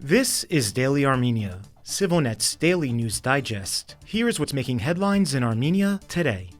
This is Daily Armenia, ＳivilNet's daily news digest. Here's what's making headlines in Armenia today.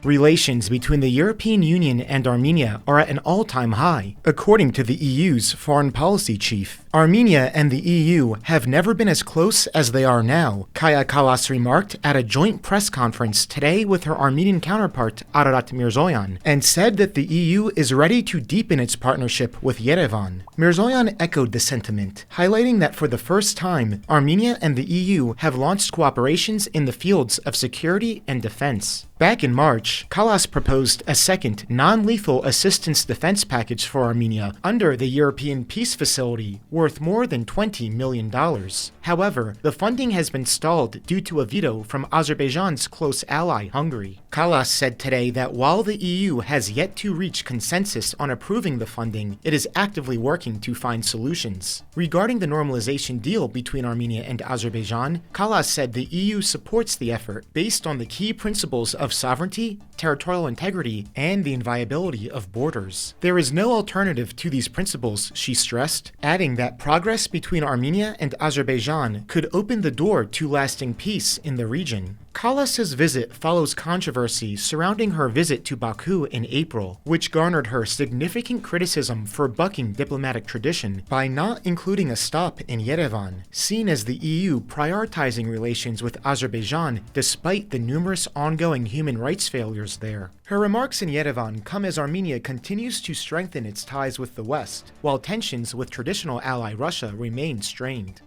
Relations between the European Union and Armenia are at an all-time high, according to the EU's foreign policy chief. Armenia and the EU have never been as close as they are now, Kaja Kallas remarked at a joint press conference today with her Armenian counterpart Ararat Mirzoyan, and said that the EU is ready to deepen its partnership with Yerevan. Mirzoyan echoed the sentiment, highlighting that for the first time, Armenia and the EU have launched cooperations in the fields of security and defense. Back in March, Kallas proposed a second non-lethal assistance defense package for Armenia under the European Peace Facility, worth more than $20 million. However, the funding has been stalled due to a veto from Azerbaijan's close ally, Hungary. Kallas said today that while the EU has yet to reach consensus on approving the funding, it is actively working to find solutions. Regarding the normalization deal between Armenia and Azerbaijan, Kallas said the EU supports the effort based on the key principles of sovereignty, territorial integrity, and the inviolability of borders. There is no alternative to these principles, she stressed, adding that progress between Armenia and Azerbaijan could open the door to lasting peace in the region. Kallas's visit follows controversy surrounding her visit to Baku in April, which garnered her significant criticism for bucking diplomatic tradition by not including a stop in Yerevan, seen as the EU prioritizing relations with Azerbaijan despite the numerous ongoing human rights failures there. Her remarks in Yerevan come as Armenia continues to strengthen its ties with the West, while tensions with traditional ally Russia remain strained.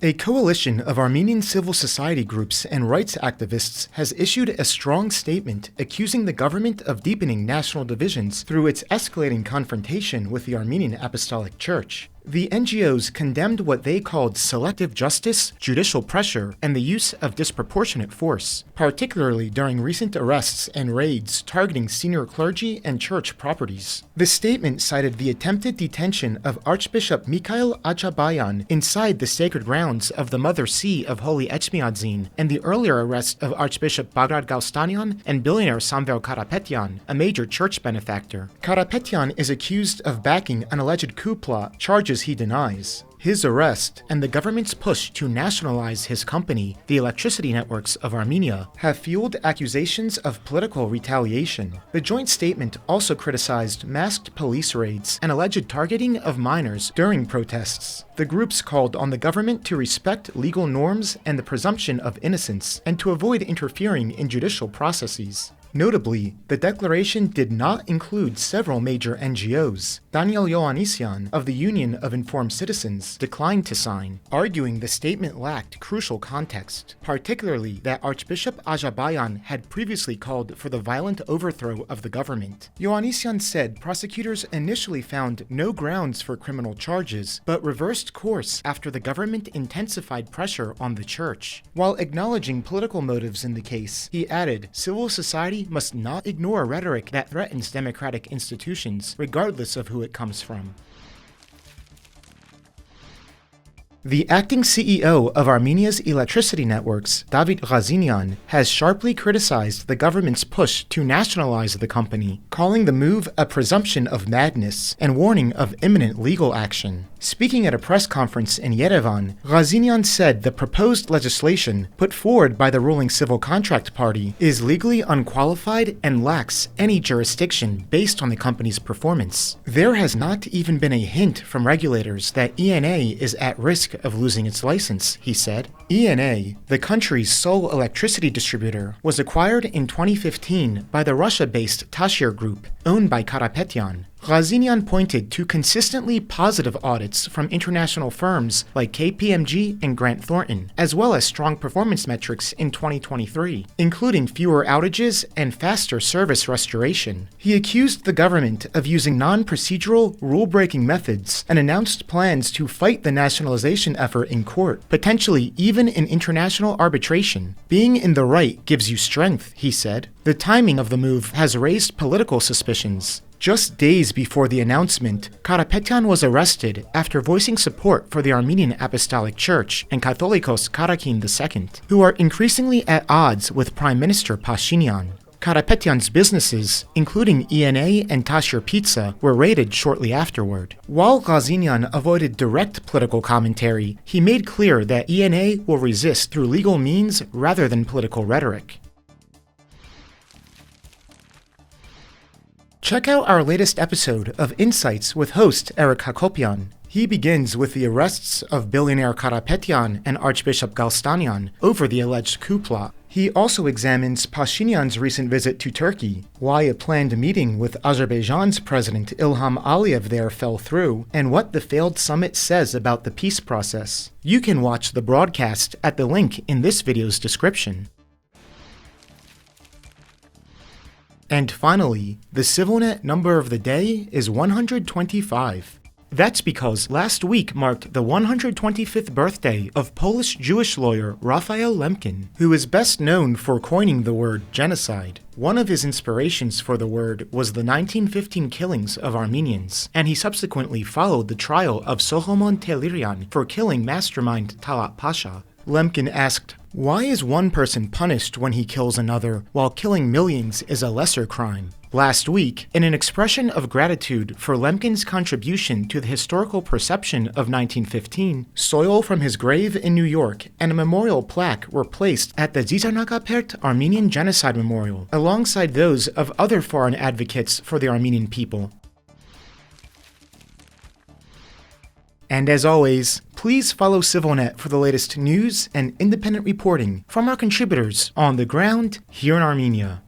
A coalition of Armenian civil society groups and rights activists has issued a strong statement accusing the government of deepening national divisions through its escalating confrontation with the Armenian Apostolic Church. The NGOs condemned what they called selective justice, judicial pressure, and the use of disproportionate force, particularly during recent arrests and raids targeting senior clergy and church properties. The statement cited the attempted detention of Archbishop Mikhail Azerbaijan inside the sacred grounds of the Mother See of Holy Echmiadzin, and the earlier arrest of Archbishop Bagrat Galstanian and billionaire Samvel Karapetyan, a major church benefactor. Karapetyan is accused of backing an alleged coup plot, charges he denies. His arrest and the government's push to nationalize his company, the electricity networks of Armenia, have fueled accusations of political retaliation. The joint statement also criticized masked police raids and alleged targeting of minors during protests. The groups called on the government to respect legal norms and the presumption of innocence, and to avoid interfering in judicial processes. Notably, the declaration did not include several major NGOs. Daniel Ioannisyan of the Union of Informed Citizens declined to sign, arguing the statement lacked crucial context, particularly that Archbishop Azerbaijan had previously called for the violent overthrow of the government. Ioannisyan said prosecutors initially found no grounds for criminal charges, but reversed course after the government intensified pressure on the church. While acknowledging political motives in the case, he added, civil society must not ignore rhetoric that threatens democratic institutions, regardless of who it comes from. The acting CEO of Armenia's electricity networks, David Ghazinian, has sharply criticized the government's push to nationalize the company, calling the move a presumption of madness and warning of imminent legal action. Speaking at a press conference in Yerevan, Ghazinian said the proposed legislation put forward by the ruling Civil Contract Party is legally unqualified and lacks any jurisdiction based on the company's performance. There has not even been a hint from regulators that ENA is at risk of losing its license, he said. ENA, the country's sole electricity distributor, was acquired in 2015 by the Russia-based Tashir Group, owned by Karapetyan. Ghazinian pointed to consistently positive audits from international firms like KPMG and Grant Thornton, as well as strong performance metrics in 2023, including fewer outages and faster service restoration. He accused the government of using non-procedural, rule-breaking methods and announced plans to fight the nationalization effort in court, potentially even in international arbitration. Being in the right gives you strength, he said. The timing of the move has raised political suspicions. Just days before the announcement, Karapetyan was arrested after voicing support for the Armenian Apostolic Church and Catholicos Karakin II, who are increasingly at odds with Prime Minister Pashinyan. Karapetyan's businesses, including ENA and Tashir Pizza, were raided shortly afterward. While Ghazinian avoided direct political commentary, he made clear that ENA will resist through legal means rather than political rhetoric. Check out our latest episode of Insights with host Eric Hakopian. He begins with the arrests of billionaire Karapetyan and Archbishop Galstanian over the alleged coup plot. He also examines Pashinyan's recent visit to Turkey, why a planned meeting with Azerbaijan's President Ilham Aliyev there fell through, and what the failed summit says about the peace process. You can watch the broadcast at the link in this video's description. And finally, the CivilNet number of the day is 125. That's because last week marked the 125th birthday of Polish Jewish lawyer Raphael Lemkin, who is best known for coining the word genocide. One of his inspirations for the word was the 1915 killings of Armenians, and he subsequently followed the trial of Solomon Tehlirian for killing mastermind Talat Pasha. Lemkin asked, "Why is one person punished when he kills another, while killing millions is a lesser crime?" Last week, in an expression of gratitude for Lemkin's contribution to the historical perception of 1915, soil from his grave in New York and a memorial plaque were placed at the Zizanakapert Armenian Genocide Memorial, alongside those of other foreign advocates for the Armenian people. And as always, please follow CivilNet for the latest news and independent reporting from our contributors on the ground here in Armenia.